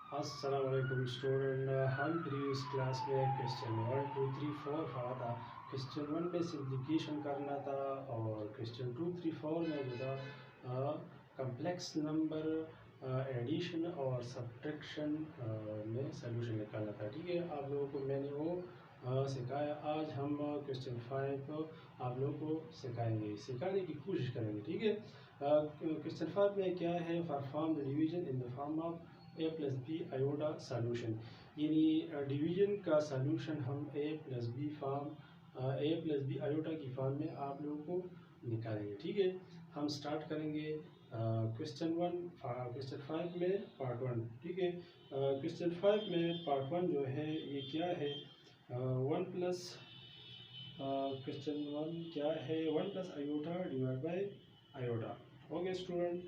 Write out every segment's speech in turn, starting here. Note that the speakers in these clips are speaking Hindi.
अस्सलामुअलैकुम स्टूडेंट। हम प्रीवियस क्लास में क्वेश्चन 1 2 3 4 पढ़ा था। क्वेश्चन 1 में सिंप्लीफिकेशन करना था और क्वेश्चन 2 3 4 में जो था कम्प्लेक्स नंबर एडिशन और सब्ट्रैक्शन में सलूशन निकालना था। ठीक है, आप लोगों को मैंने वो सिखाया। आज हम क्वेश्चन 5 आप लोगों को सिखाने की कोशिश करेंगे। ठीक है, क्वेश्चन 5 में क्या है, perform the division in the form of a plus b iota solution. यानी डिवीजन का सॉल्यूशन हम ए प्लस बी आयोडा की फॉर्म में आप लोगों को निकालेंगे। ठीक है, हम स्टार्ट करेंगे क्वेश्चन 5 में पार्ट 1। ठीक है, क्वेश्चन 5 में पार्ट 1 जो है ये क्या है, वन प्लस क्वेश्चन 1 क्या है, 1 plus iota divide by iota. Okay student,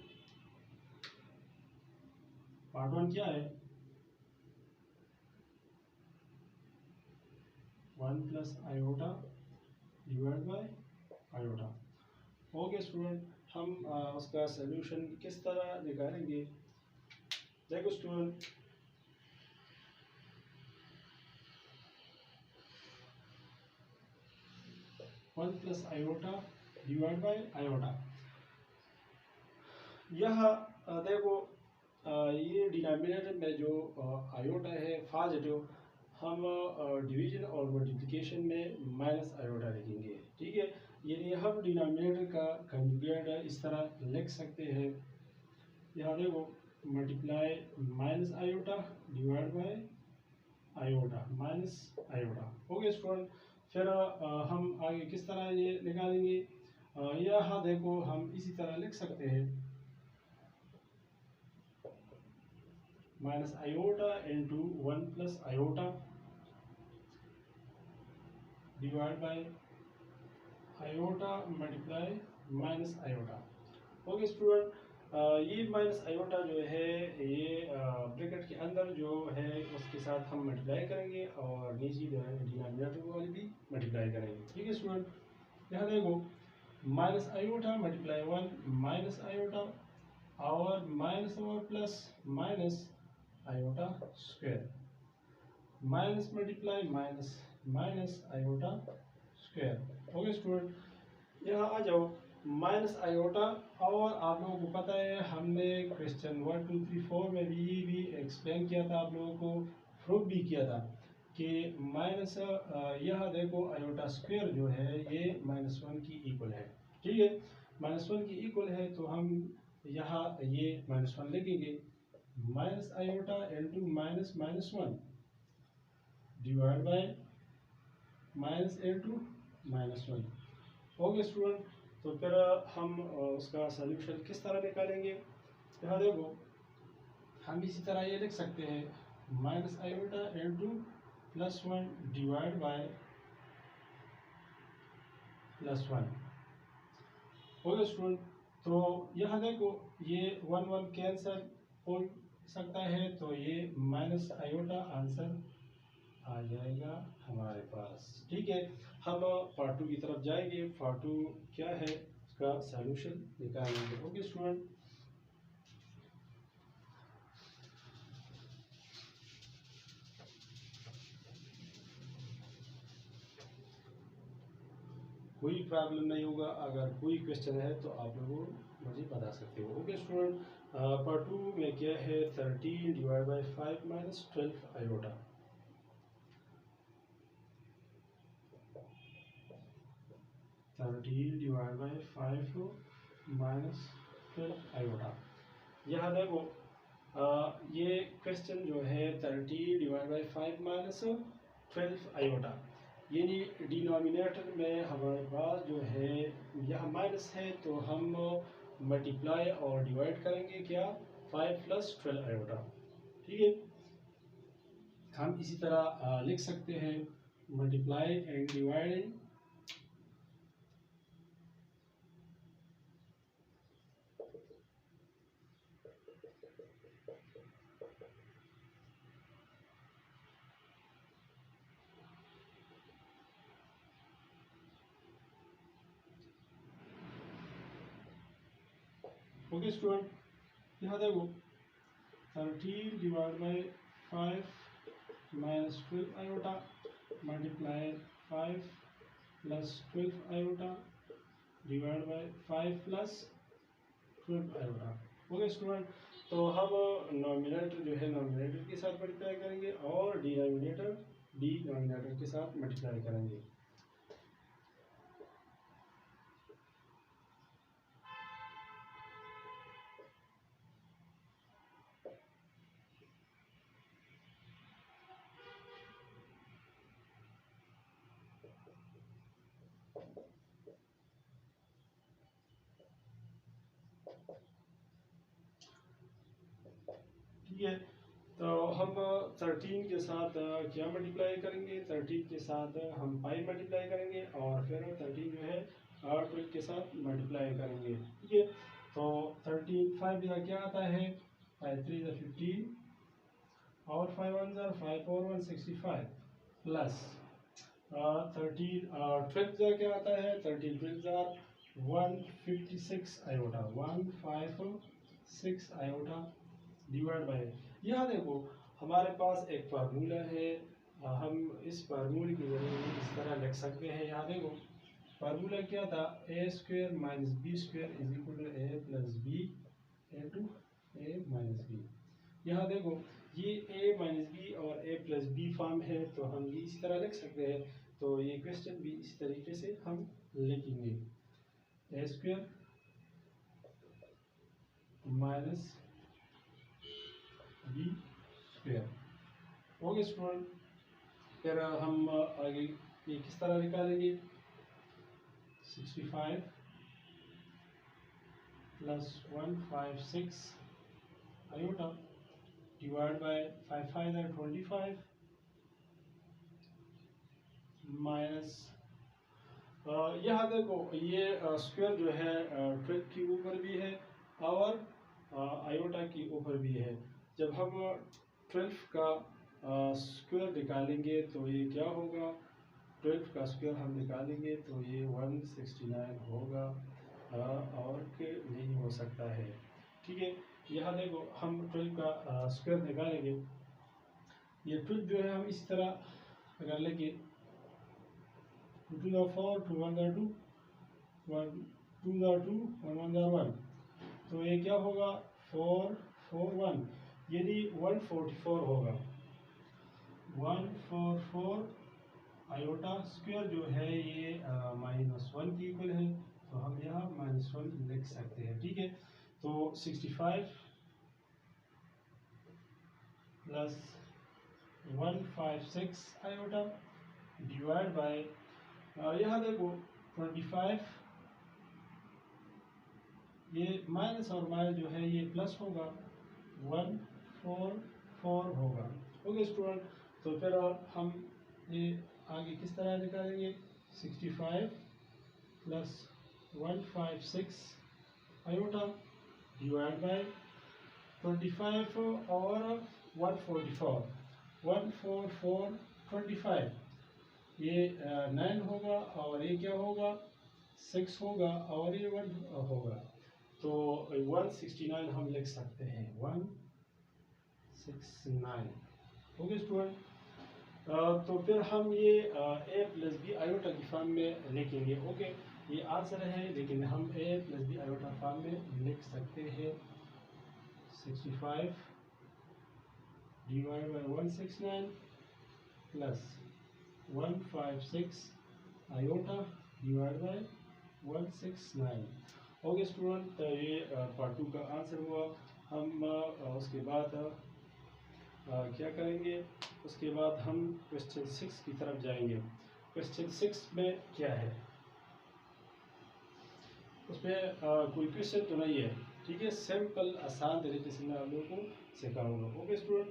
part 1 क्या है, 1 plus iota divide by iota. Okay student, हम उसका सलूशन किस तरह निकालेंगे, देखो student. One plus iota divide by iota, यह देखो ये डिनोमिनेटर में जो आयोडा है पॉजिटिव, हम डिवीजन और मल्टीप्लिकेशन में माइनस आयोडा लिखेंगे। ठीक है, यानी हम डिनोमिनेटर का कंजुगेट इस तरह लिख सकते हैं, यहाँ देखो multiply minus iota divide by iota minus iota. Okay student, फिर हम आगे किस तरह ये निकालेंगे, यहाँ देखो हम इसी तरह लिख सकते हैं, minus iota into 1 plus iota divide bye iota multiply minus iota. Okay student, ये माइनस आयोटा जो है ये ब्रैकेट के अंदर जो है उसके साथ हम मल्टीप्लाई करेंगे और नीचे जो है डिनोमिनेटर को भी मल्टीप्लाई करेंगे। ठीक है स्टूडेंट, यहाँ देखो minus iota multiply 1 minus iota और माइनस और plus minus iota square, minus multiply minus minus iota square. Okay student, यहाँ आ जाओ माइनस आयोटा, और आप लोगों को पता है हमने क्वेश्चन 1 2 3 4 में भी एक्सप्लेन किया था, आप लोगों को प्रूव भी किया था कि माइनस यह देखो आयोटा स्क्वायर जो है ये -1 की इक्वल है। ठीक है, -1 की इक्वल है तो हम यहाँ ये -1 लिखेंगे, minus iota into minus -1 divide by minus into -1। Okay student, तो फिर हम उसका सलूशन किस तरह निकालेंगे, यहाँ देखो हम इसी तरह ये लिख सकते हैं, minus iota into +1 divide by +1। Okay student, तो यहाँ देखो ये 1 1 कैंसिल हो सकता है, तो ये माइनस आयोटा आंसर आ जाएगा हमारे पास। ठीक है, हम पार्ट 2 की तरफ जाएंगे। पार्ट 2 क्या है, उसका सलूशन निकालेंगे। ओके स्टूडेंट, कोई प्रॉब्लम नहीं होगा, अगर कोई क्वेश्चन है तो आप लोग मुझे बता सकते हो। ओके स्टूडेंट, पार्ट 2 में क्या है, 13 divide by 5 minus 12 iota. 13 divide by 5 minus 12 iota. यहाँ देखो ये क्वेश्चन जो है 13 डिवाइड बाई 5 माइनस 12 आयोटा, यानी डिनोमिनेटर में हमारे पास जो है यह माइनस है, तो हम मल्टीप्लाई और डिवाइड करेंगे क्या, 5 प्लस 12 आयोटा। ठीक है, हम इसी तरह लिख सकते हैं, multiply and dividing okay student, यहाँ देखो 13 divided by 5 minus 12 iota multiply 5 plus 12 iota divided by 5 plus 12 iota। Okay student, तो हम नॉमिनेटर जो है नॉमिनेटर के साथ मल्टीप्लाई करेंगे और डिनोमिनेटर के साथ मल्टीप्लाई करेंगे। ठीक है, तो हम 13 के साथ क्या मल्टीप्लाई करेंगे, 13 के साथ हम 5 मल्टीप्लाई करेंगे और फिर 13 जो है 12 के साथ मल्टीप्लाई करेंगे। ठीक है, तो 13 5 या क्या आता है, 5 3 is 15 और 5 1 is 5 4 1 65 प्लस 13 12 या क्या आता है, 13 12 is 156 iota 156 iota divide bye, यहाँ देखो हमारे पास एक फार्मूला है, हम इस फार्मूले के जरिए इस तरह लिख सकते हैं। यहाँ देखो फार्मूला क्या था, a square minus b square is equal to a plus b into a minus b. यहाँ देखो ये ए माइनस बी और ए प्लस बी फॉर्म है, तो हम ये इस तरह लिख सकते हैं। तो ये क्वेश्चन भी इस तरीके से हम लिखेंगे, a square minus b square. Okay student, फिर हम आगे ये किस तरह निकालेंगे, 65 प्लस 156 आयोटा डिवाइड बाय 5 5 है 25 माइनस यहाँ देखो ये स्क्वायर जो है 12 के ऊपर भी है और आयोटा के ऊपर भी है। जब हम 12 का स्क्वायर निकालेंगे तो ये क्या होगा, 12 का स्क्वायर हम निकालेंगे तो ये 169 होगा और के नहीं हो सकता है। ठीक है, यहाँ देखो हम 12 का स्क्वायर निकालेंगे, ये 12 जो है हम इस तरह निकालेंगे 2 to the 4 2 1 2 1 2 the 2 1 1 1, तो ये क्या होगा 4 4 1, यदि 144 होगा 144 आयोटा स्क्वायर जो है ये -1 की इक्वल है, तो हम यहाँ -1 लिख सकते हैं। ठीक है, तो 65 प्लस 156 आयोटा डिवाइड बाय यहाँ देखो 25, ये माइनस और माइनस जो है ये प्लस होगा 144 होगा। ओके स्टूडेंट, तो फिर हम ये आगे किस तरह निकालेंगे, 65 प्लस 156 आयोटा डिवाइड बाय 25 और 144 144 25, ये 9 होगा और ये क्या होगा 6 होगा और ये 1 होगा, तो 169 हम लिख सकते हैं 169। ओके स्टूडेंट, तो फिर हम ये ए प्लस बी आयोटा की फॉर्म में लिखेंगे। ओके, ये आंसर है लेकिन हम a plus b iota form में लिख सकते हैं 65 divide by 169 plus 156 iota divide bye 169। Okay student, तो ये पार्ट 2 का आंसर हुआ। हम उसके बाद क्या करेंगे, उसके बाद हम क्वेश्चन 6 की तरफ जाएंगे। क्वेश्चन 6 में क्या है, उसमें कोई क्वेश्चन तो नहीं है। ठीक है, सिंपल आसान तरीके से मैं आप लोगों को सिखाऊंगा। ओके स्टूडेंट,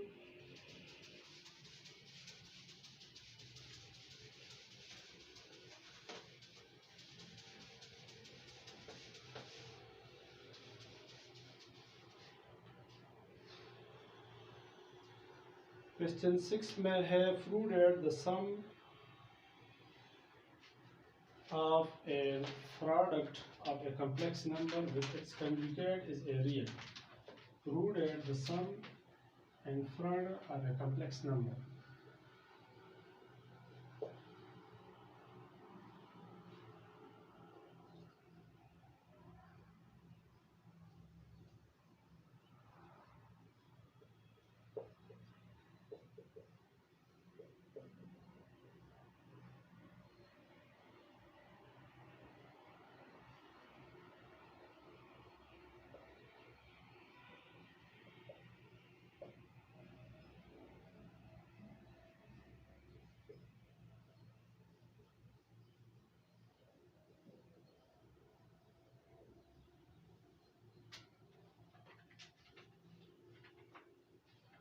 क्वेश्चन 6 में है prove that the sum of a product of a complex number with its conjugate is a real. Prove that the sum and further are a complex number.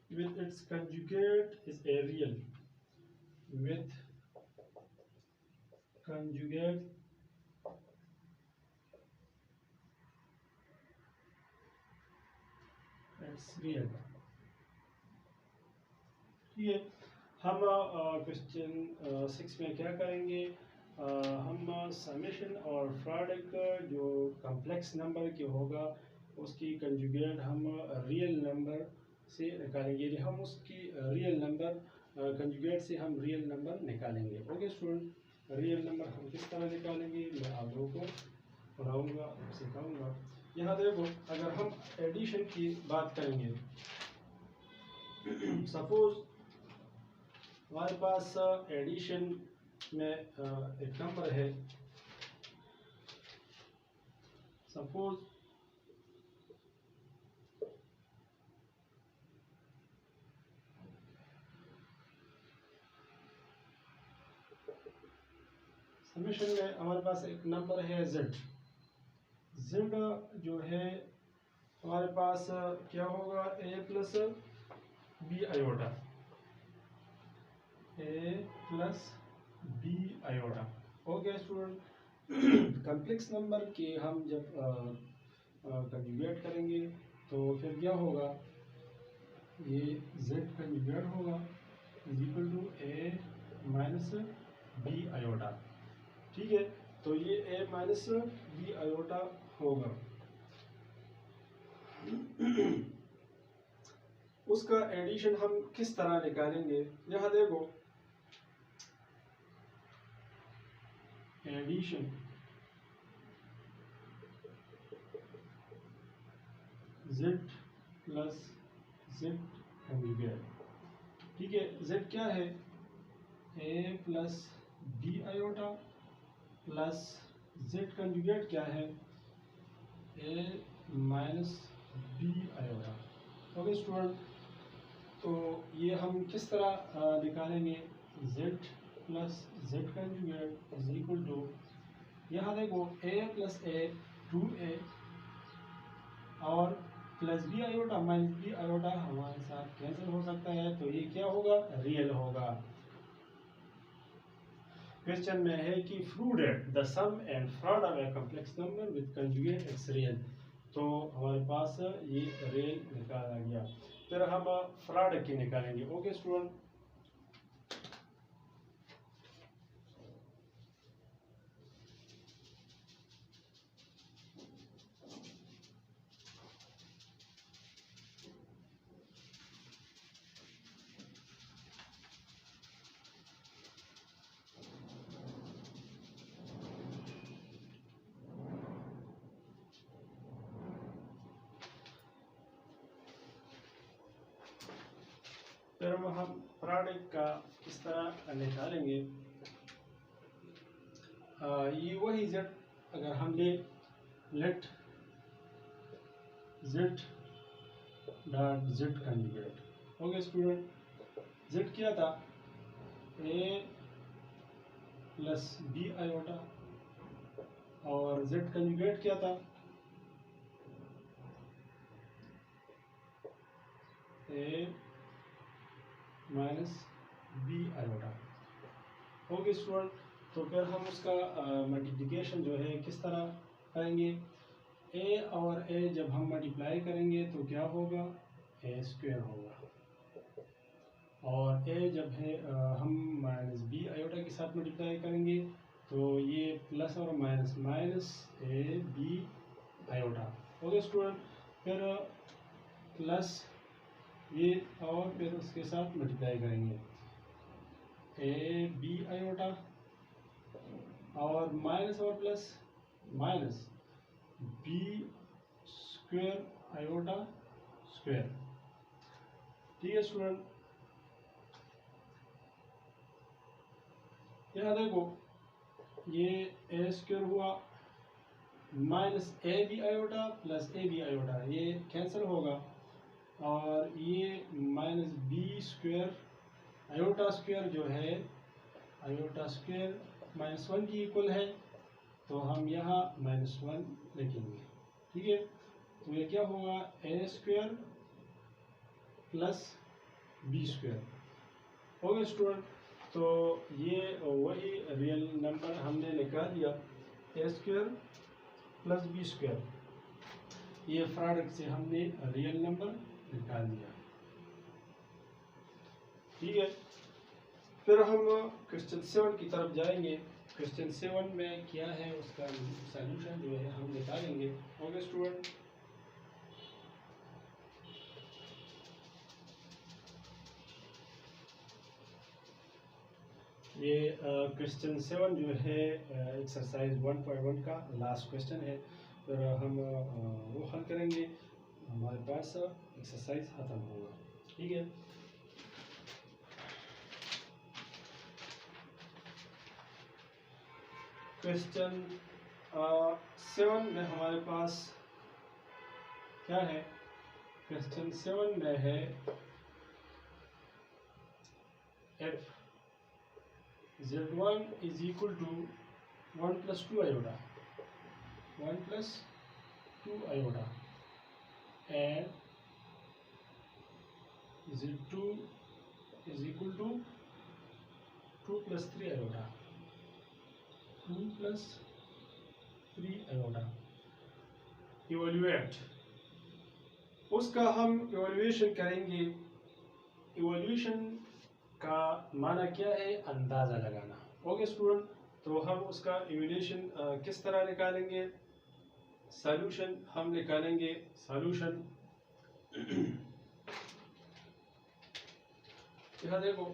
With its conjugate is a real. With conjugate it's real. ठीक है, हम क्वेश्चन 6 में क्या करेंगे, हम समेशन और प्रोडक्ट जो कम्प्लेक्स नंबर की होगा उसकी कंजुगेट हम रियल नंबर से निकालेंगे, यदि हम उसकी रियल नंबर कंजुगेट से हम रियल नंबर निकालेंगे। ओके स्टूडेंट, रियल नंबर हम किस तरह निकालेंगे मैं आप लोगों को पढ़ाऊँगा, सिखाऊँगा। यहाँ देखो, अगर हम एडिशन की बात करेंगे, सपोज हमारे पास एडिशन में एक नंबर है, सपोज समेशन में हमारे पास एक नंबर है z जो है हमारे पास क्या होगा, a plus b iota, a plus b iota. Okay student, complex number के हम जब कंजुगेट करेंगे तो फिर क्या होगा, ये z कंजुगेट होगा is equal to a minus b iota. ठीक है, तो ये a माइनस बी आयोटा होगा। उसका एडिशन हम किस तरह निकालेंगे, यहाँ देखो, addition z plus z conjugate. ठीक है, z क्या है, a plus b iota plus z conjugate क्या है, a minus b iota. Okay student, तो ये हम किस तरह निकालेंगे, z plus z conjugate is equal to, यहाँ देखो a प्लस a 2a और plus b iota minus b iota हमारे साथ कैंसिल हो सकता है, तो ये क्या होगा, रियल होगा। क्वेश्चन में है कि prove that the sum and fraud of a complex number with conjugate is real, तो हमारे पास ये रियल निकाला गया। फिर हम फ्रॉड की निकालेंगे। ओके स्टूडेंट, फिर हम प्रोडक्ट का किस तरह निकालेंगे, ये वही z अगर हम ले let z dot z conjugate. Okay student, z क्या था, a प्लस बी आयोटा और z कंजुगेट क्या था, a minus b iota. Okay student, तो फिर हम उसका मल्टीप्लिकेशन जो है किस तरह करेंगे, a और a जब हम मल्टीप्लाई करेंगे तो क्या होगा, a स्क्वायर होगा, और a जब है हम माइनस बी आयोटा के साथ मल्टीप्लाई करेंगे तो ये प्लस और minus minus a b iota. Okay student, फिर प्लस ये और फिर उसके साथ मल्टीप्लाई करेंगे ए बी आयोटा और माइनस और plus minus b square iota square. ठीक है स्टूडेंट, यहाँ देखो ये ए स्क्वायर हुआ minus a b iota plus a b iota, ये कैंसिल होगा और ये minus b square iota square जो है आयोटा स्क्वायर -1 की इक्वल है, तो हम यहाँ -1 लिखेंगे। ठीक है, तो ये क्या होगा a square plus b square. Okay student, तो ये वही रियल नंबर हमने निकाल लिया a square plus b square, ये प्रोडक्ट से हमने रियल नंबर निकाल दिया। ठीक है, फिर हम क्वेश्चन 7 की तरफ जाएंगे। क्वेश्चन 7 में क्या है उसका सॉल्यूशन जो है हम निकालेंगे। ओके स्टूडेंट, ये क्वेश्चन 7 जो है एक्सरसाइज 1.1 का लास्ट क्वेश्चन है, फिर हम वो हल करेंगे, हमारे पास एक्सरसाइज खत्म होगा। ठीक है, क्वेश्चन 7 में हमारे पास क्या है, क्वेश्चन 7 में है F Z1 is equal to 1 plus 2 iota, 1 plus 2 iota, and Z2 is equal to 2 plus 3 iota, 2 plus 3 iota। Evaluate, उसका हम इवैल्यूएशन करेंगे। इवैल्यूएशन का माना क्या है, अंदाज़ा लगाना। ओके स्टूडेंट, तो हम उसका इवैल्यूएशन किस तरह निकालेंगे, सॉल्यूशन हम निकालेंगे। सॉल्यूशन यहाँ देखो,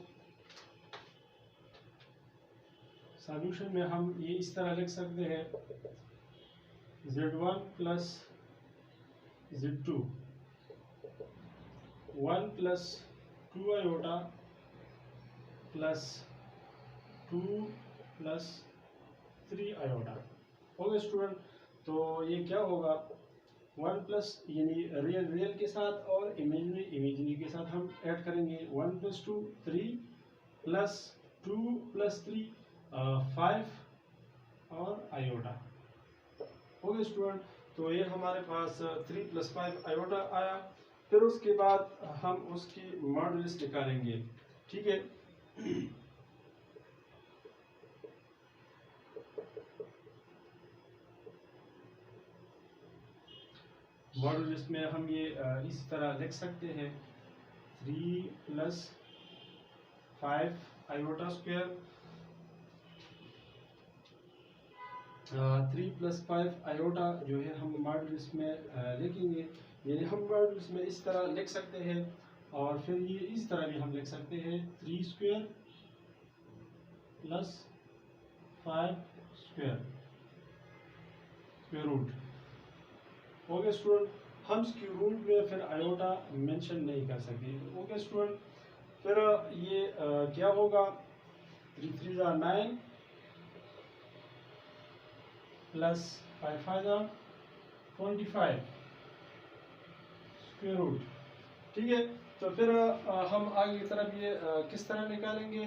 सॉल्यूशन में हम ये इस तरह लिख सकते हैं Z1 plus Z2 1 plus 2 iota plus 2 plus 3 iota. Okay student, तो ये क्या होगा 1 प्लस यानी रियल रियल के साथ और इमेजिनरी इमेजिनरी के साथ हम ऐड करेंगे 1 प्लस 2 3 प्लस 2 प्लस 3 5 और आयोटा। ओके स्टूडेंट, तो ये हमारे पास 3 प्लस 5 आयोटा आया। फिर उसके बाद हम उसकी मॉडुलस निकालेंगे। ठीक है, मॉडुलस में हम ये इस तरह लिख सकते हैं 3 plus 5 iota square, 3 plus 5 iota जो है हम मॉडुलस में लिखेंगे, यानी हम मॉडुलस में इस तरह लिख सकते हैं। और फिर ये इस तरह भी हम लिख सकते हैं 3 square plus 5 square square root. Okay student, हम स्क्वायर रूट में फिर आयोटा मेंशन नहीं कर सकते। ओके स्टूडेंट, फिर ये क्या होगा 3 3 9 प्लस 5 5 25 स्क्वायर रूट। ठीक है, तो फिर हम आगे की तरफ ये किस तरह निकालेंगे,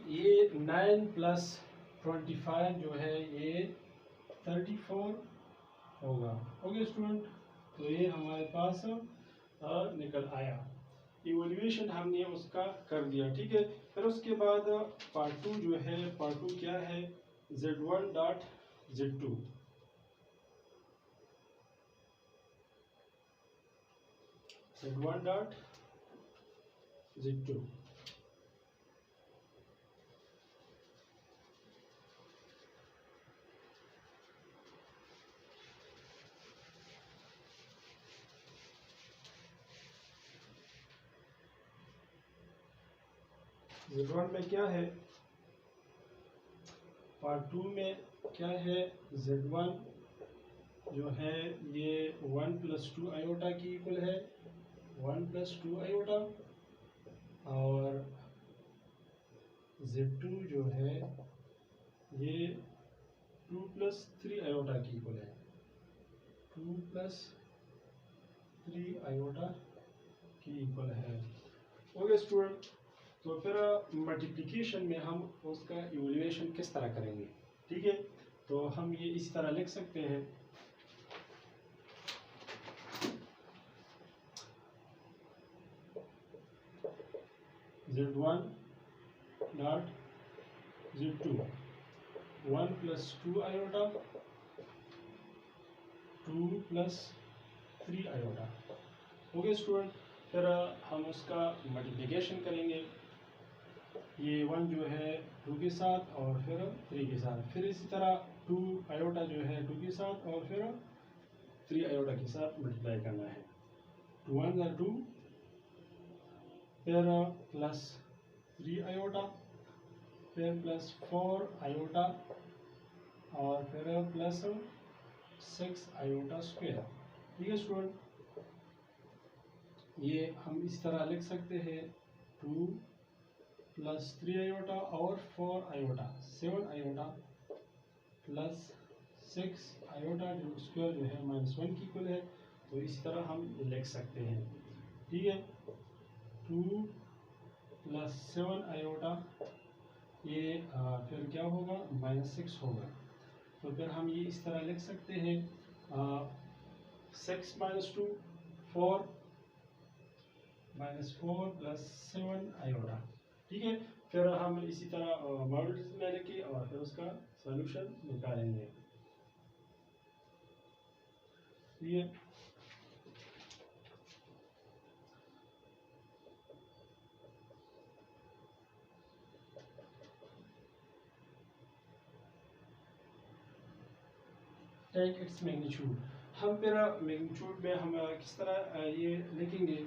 ये 9 प्लस 25 जो है ये 34 होगा। ओके स्टूडेंट, तो ये हमारे पास निकल आया। इवैल्यूएशन हमने उसका कर दिया। ठीक है, फिर उसके बाद पार्ट 2 जो है, पार्ट 2 क्या है, Z1 dot Z2। Z1 dot Z2। Z1 में क्या है, पार्ट 2 में क्या है, Z1 जो है ये 1 + 2 आयोटा की इक्वल है, 1 + 2 आयोटा, और Z2 जो है ये 2 + 3 आयोटा की इक्वल है, 2 + 3 आयोटा की इक्वल है। ओके स्टूडेंट, तो फिर मल्टीप्लिकेशन में हम उसका इवैल्यूएशन किस तरह करेंगे, ठीक है। तो हम ये इस तरह लिख सकते हैं, Z1 dot Z2 1 + 2 iota, 2 + 3 iota. Okay student, फिर हम उसका मल्टीप्लिकेशन करेंगे, ये 1 जो है 2 के साथ और फिर 3 के साथ, फिर इसी तरह 2 आयोटा जो है 2 के साथ और फिर 3 आयोटा के साथ मल्टीप्लाई करना है। 2 1 = 2, फिर प्लस 3 आयोटा, फिर प्लस 4 आयोटा, और फिर प्लस 6 आयोटा स्क्वायर। ठीक है स्टूडेंट, ये हम इस तरह लिख सकते हैं, 2 + 3 आयोटा और 4 आयोटा 7 आयोटा प्लस 6 आयोटा जो स्क्वायर जो है -1 की इक्वल है। तो इस तरह हम लिख सकते हैं, ठीक है। 2 + 7 आयोटा, ये फिर क्या होगा, -6 होगा। तो फिर हम ये इस तरह लिख सकते हैं, 6 - 2 4 -4 + 7 आयोटा, ठीक है। फिर हम इसी तरह मॉड्यूल्स में लेके और फिर उसका सॉल्यूशन निकालेंगे, ठीक है। टेक इट्स मैग्नीट्यूड, हम फिर मैग्नीट्यूड में हम किस तरह ये लिखेंगे,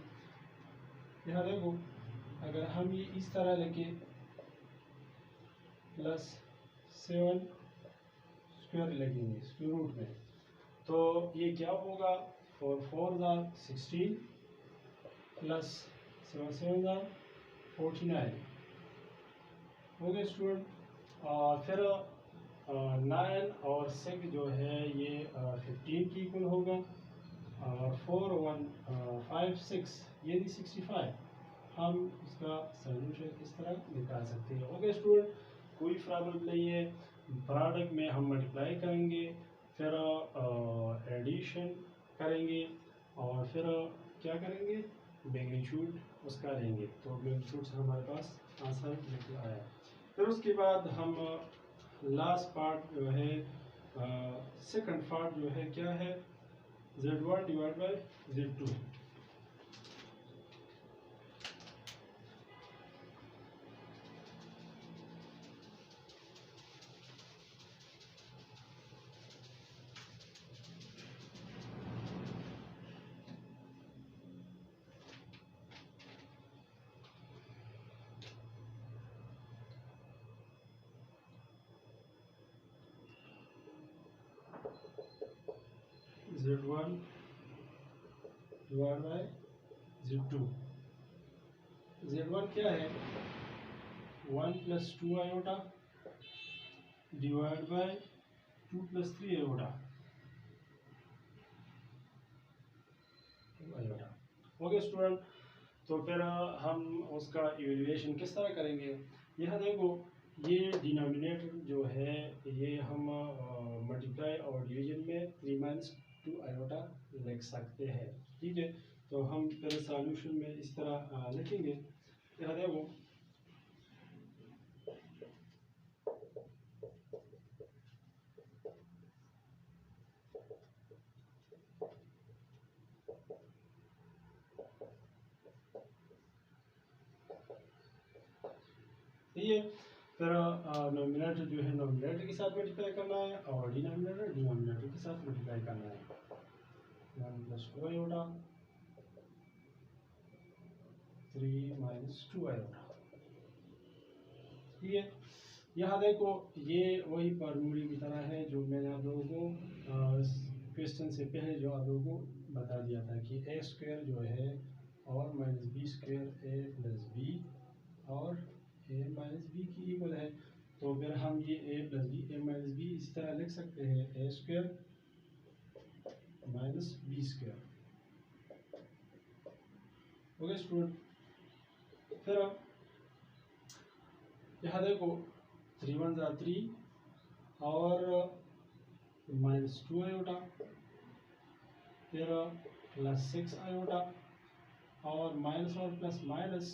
यहाँ देखो, अगर हम ये इस तरह लिखे +7 स्क्वायर लगेंगे स्क्वायर रूट में, तो ये क्या होगा, 4 4 = 16 प्लस 7 7 = 49। ओके स्टूडेंट, और फिर 9 और 6 जो है ये 15 की इक्वल होगा, और 4 1 5 6 ये 65। हम इसका सॉल्यूशन इस तरह निकाल सकते हैं। ओके स्टूडेंट, कोई प्रॉब्लम नहीं है, प्रोडक्ट में हम मल्टीप्लाई करेंगे, फिर एडिशन करेंगे, और फिर क्या करेंगे, मैग्नीट्यूड उसका लेंगे। तो मैग्नीट्यूड से हमारे पास आंसर निकल आया। फिर उसके बाद हम लास्ट पार्ट जो है, सेकंड पार्ट जो है क्या है, Z1 / Z2। Z1 / Z2। Z1 क्या है, 1 + 2 iota divide bye 2 + 3 iota. Okay student, तो फिर हम उसका इवैल्यूएशन किस तरह करेंगे, यहाँ देखो, ये डिनोमिनेटर जो है ये हम मल्टीप्लाई और डिवीजन में 3 - 2 आयोटा लिख सकते हैं, ठीक है। तो हम फिर सॉल्यूशन में इस तरह लिखेंगे, यहाँ देखो, ठीक है। फिर नोमिनेटर जो है नोमिनेटर के साथ मल्टीप्लाई करना है, और डिनोमिनेटर डिनोमिनेटर के साथ मल्टीप्लाई करना है। 1 + 2 आयोटा 3 - 2 आयोटा। ठीक है। यहाँ देखो ये वही फॉर्मूले की तरह है जो मैंने आप लोगों को क्वेश्चन से पहले जो आप लोगों को बता दिया था कि ए स्क्वायर जो है और minus b square a plus b और ए माइनस बी की इक्वल है। तो फिर हम ये a plus b a minus b इस तरह लिख सकते हैं a square minus b square. Okay student, फिर अब यहाँ देखो 3 1 ज़ा 3 और माइनस 2 आयोटा, फिर प्लस 6 आयोटा और माइनस और plus minus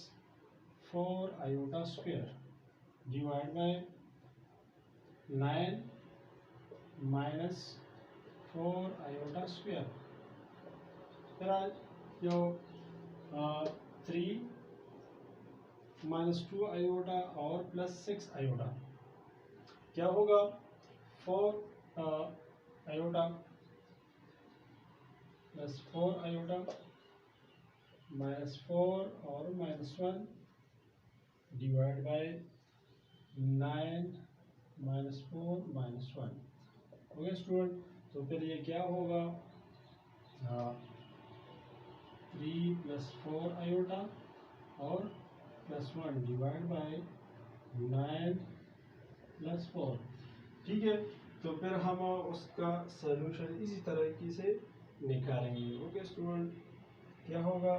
4 iota square divide by 9 minus 4 iota square. फिर आज जो 3 माइनस 2 आयोटा और प्लस 6 आयोटा क्या होगा 4 आयोटा प्लस 4 आयोटा माइनस 4 और minus 1 divide by 9 minus 4 minus 1। Okay student, तो फिर ये क्या होगा 3 प्लस 4 आयोटा और प्लस 1 डिवाइड बाय 9 प्लस 4। ठीक है, तो फिर हम उसका सलूशन इसी तरीके से निकालेंगे। ओके स्टूडेंट, क्या होगा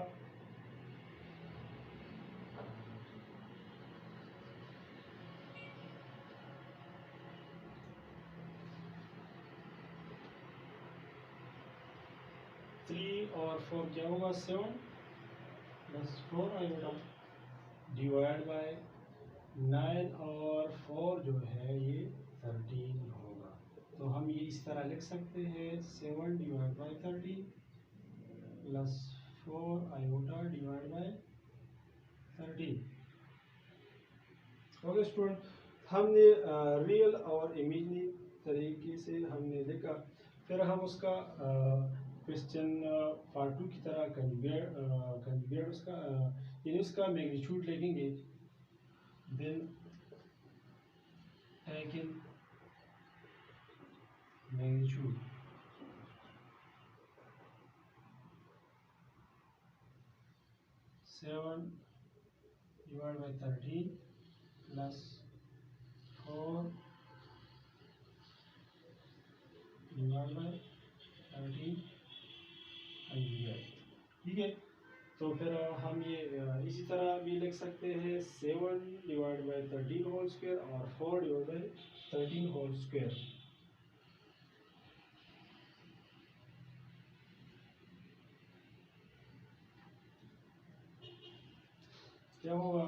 3 और 4 क्या होगा 7 प्लस 4 आयोटा डिवाइड बाय 9 और 4 जो है ये 13 होगा। तो हम ये इस तरह लिख सकते हैं 7 divide by 13 plus 4 iota divide by 13। Okay student, हमने रियल और इमेजिनरी तरीके से हमने लिखा। फिर हम उसका क्वेश्चन पार्ट 2 की तरह कंजुगेट उसका यानी उसका मैग्नीट्यूड लिखेंगे। Then taking magnitude seven divide by 13 plus 4 divide by 13 conjugate. ठीक है, तो फिर हम ये इसी तरह भी लिख सकते हैं 7 डिवाइड बाय 13 होल स्क्वायर और 4 डिवाइड बाय 13 होल स्क्वायर। क्या होगा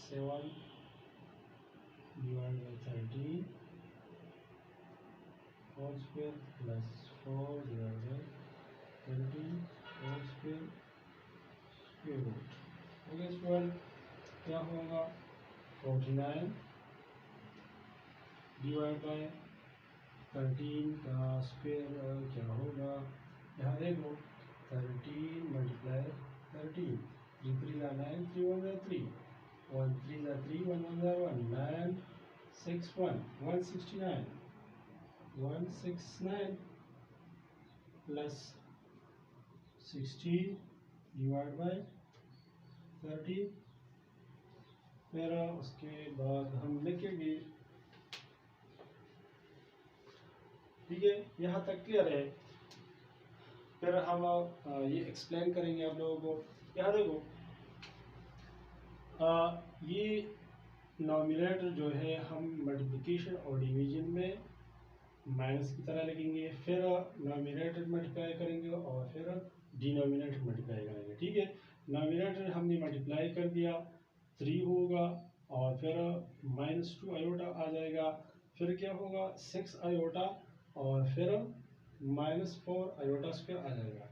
7 divide by 13 whole square plus 4 divide by 13 whole square square root. Okay student, क्या होगा 49 डिवाइड बाय 13 का स्क्वायर क्या होगा, यहाँ देखो 13 मल्टीप्लाई 13 3 3 9 3 1 3 1 3 3 1 1 1 9 6 1 169 169 प्लस 16 डिवाइड बाय 30। फिर उसके बाद हम लिखेंगे। ठीक है, यहाँ तक क्लियर है। फिर हम ये एक्सप्लेन करेंगे आप लोगों को। यहाँ देखो ये नॉमिनेटर जो है हम मल्टीप्लिकेशन और डिवीजन में माइनस की तरह लिखेंगे, फिर नॉमिनेटर मल्टीप्लाई करेंगे और फिर डिनोमिनेटर मल्टीप्लाई करेंगे। ठीक है, नॉमिनेटर हमने मल्टीप्लाई कर दिया 3 होगा और फिर -2 आयोटा आ जाएगा, फिर क्या होगा 6 आयोटा और फिर -4 आयोटा स्क्वायर आ जाएगा।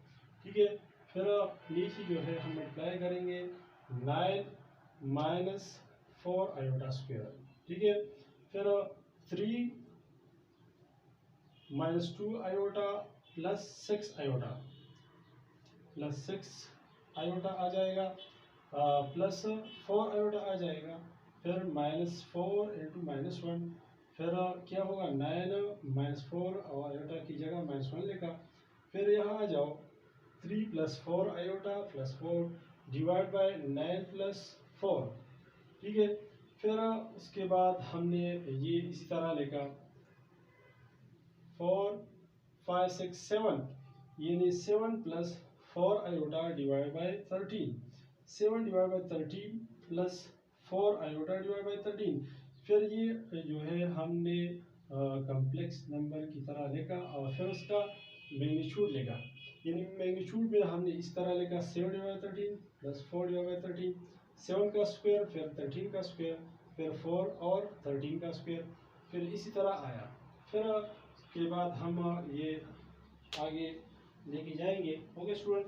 ठीक है, फिर नीचे जो है हम मल्टीप्लाई करेंगे 9 -4 आयोटा स्क्वायर। ठीक है, फिर 3 -2 iota plus 6 iota plus 6 iota आ जाएगा, प्लस 4 आयोटा आ जाएगा, फिर -4 इंटू -1, फिर क्या होगा 9 -4 और आयोटा की जगह -1 लिखा, फिर यहाँ आ जाओ 3 + 4 आयोटा प्लस 4 डिवाइड बाय 9 + 4, ठीक है। फिर उसके बाद हमने ये इसी तरह लिखा 4 5 6 7, यानी 7 + 4 iota divide by 13, 7 divide by 13 plus 4 iota divide by 13। फिर ये जो है हमने कॉम्प्लेक्स नंबर की तरह लिखा और फिर उसका मैग्नीट्यूड लिखा, यानी मैग्नीट्यूड में हमने इस तरह लिखा 7 डिवाइड 13 प्लस 4 डिवाइड बाय 13, 7 का स्क्वायर फिर 13 का स्क्वायर फिर 4 और 13 का स्क्वायर, फिर इसी तरह आया। फिर उसके बाद हम ये आगे लेके जाएंगे। ओके स्टूडेंट,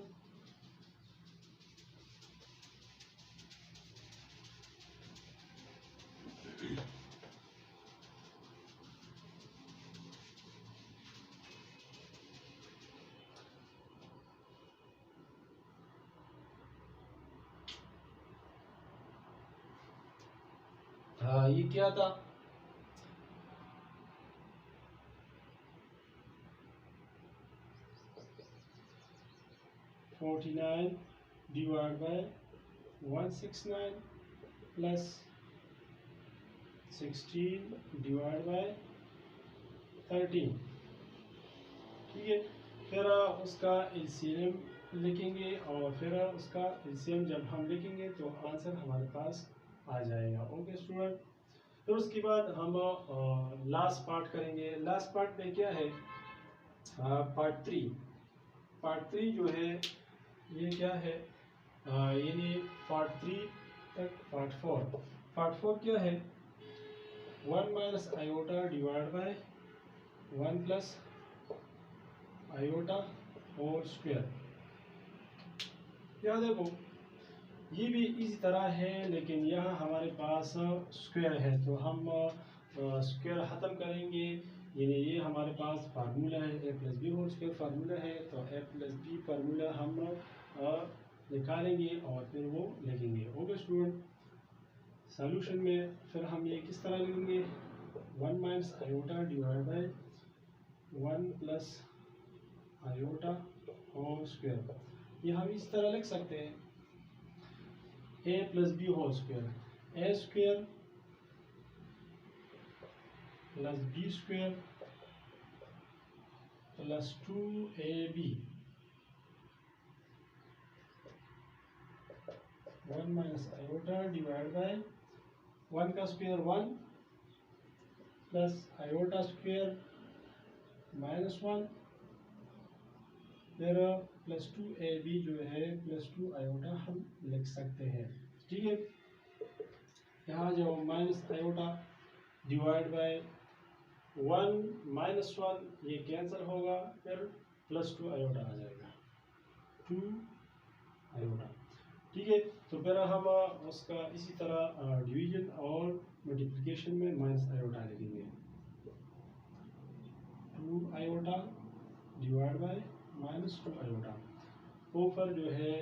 हाँ ये क्या था, 49 divide by 169 plus 16 divide by 13, ठीक है। फिर उसका एलसीएम लिखेंगे और फिर उसका एलसीएम जब हम लिखेंगे तो आंसर हमारे पास आ जाएगा। ओके स्टूडेंट, फिर उसके बाद हम लास्ट पार्ट करेंगे। लास्ट पार्ट में क्या है, पार्ट 3। पार्ट 3 जो है ये क्या है, यानी पार्ट 3 तक पार्ट 4। पार्ट 4 क्या है, 1 minus iota divide by 1 plus iota whole square. याद देखो ये भी इसी तरह है, लेकिन यहाँ हमारे पास स्क्वायर है तो हम स्क्वायर ख़त्म करेंगे, यानी ये हमारे पास फार्मूला है a + b whole square formula है, तो a + b फार्मूला हम निकालेंगे और फिर वो लिखेंगे। ओके स्टूडेंट, सॉल्यूशन में फिर हम ये किस तरह लिखेंगे, 1 minus iota divide by 1 plus iota whole square, ये हम इस तरह लिख सकते हैं a + b whole square, a square plus b square plus 2ab 1 minus iota divide by 1 का स्क्वायर 1 प्लस आयोटा स्क्वायर -1 फिर प्लस 2ab जो है प्लस 2 आयोटा हम लिख सकते हैं, ठीक है। यहाँ जो माइनस आयोटा डिवाइड बाय 1 -1 ये कैंसिल होगा, फिर प्लस 2 आयोटा आ जाएगा, 2 आयोटा, ठीक है। तो फिर हम उसका इसी तरह डिवीजन और मल्टीप्लिकेशन में माइनस आयोटा लिखेंगे, 2 आयोटा डिवाइड बाय -2 आयोटा, ऊपर जो है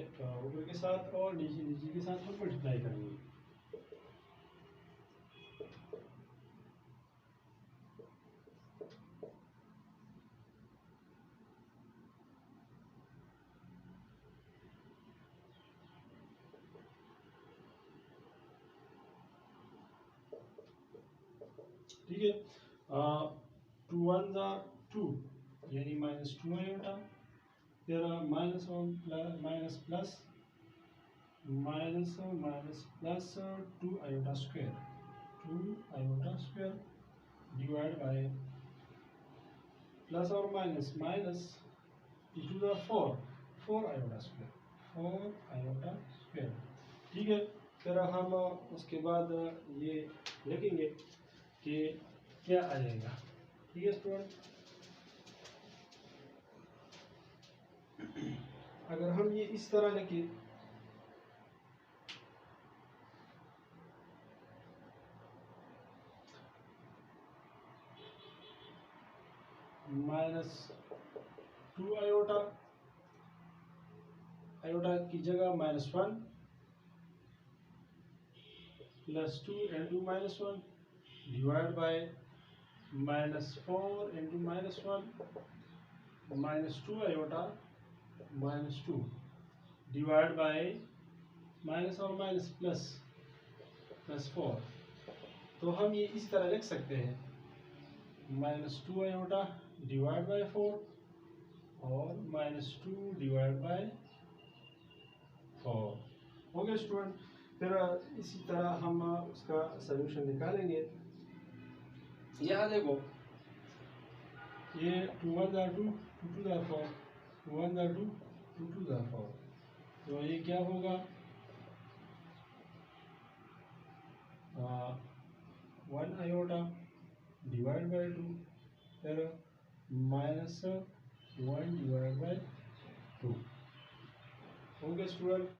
ऊपर के साथ और नीचे के साथ हम मल्टीप्लाई करेंगे। ठीक है, 2 1 2 यानी -2 आयोटा, फिर minus plus 2 iota square, 2 iota square divide by plus और minus two 4 4 iota square, 4 iota square, ठीक है। फिर हम उसके बाद ये लिखेंगे कि क्या आ जाएगा, ठीक है स्टूडेंट। अगर हम ये इस तरह लिखें -2 आयोटा आयोटा की जगह -1 plus 2 into -1 divide by -4 into -1 -2 iota -2 divide by minus और माइनस +4। तो हम ये इस तरह लिख सकते हैं -2 आयोटा डिवाइड बाय 4 और -2 डिवाइड बाय 4। ओके स्टूडेंट, फिर इसी तरह हम उसका सलूशन निकालेंगे। यहाँ देखो, ये 2 1 2 2 2 4 2 1 2 2 2 4, तो ये क्या होगा 1 आयोटा डिवाइड बाय 2 फिर -1 डिवाइड बाय 2। Okay student.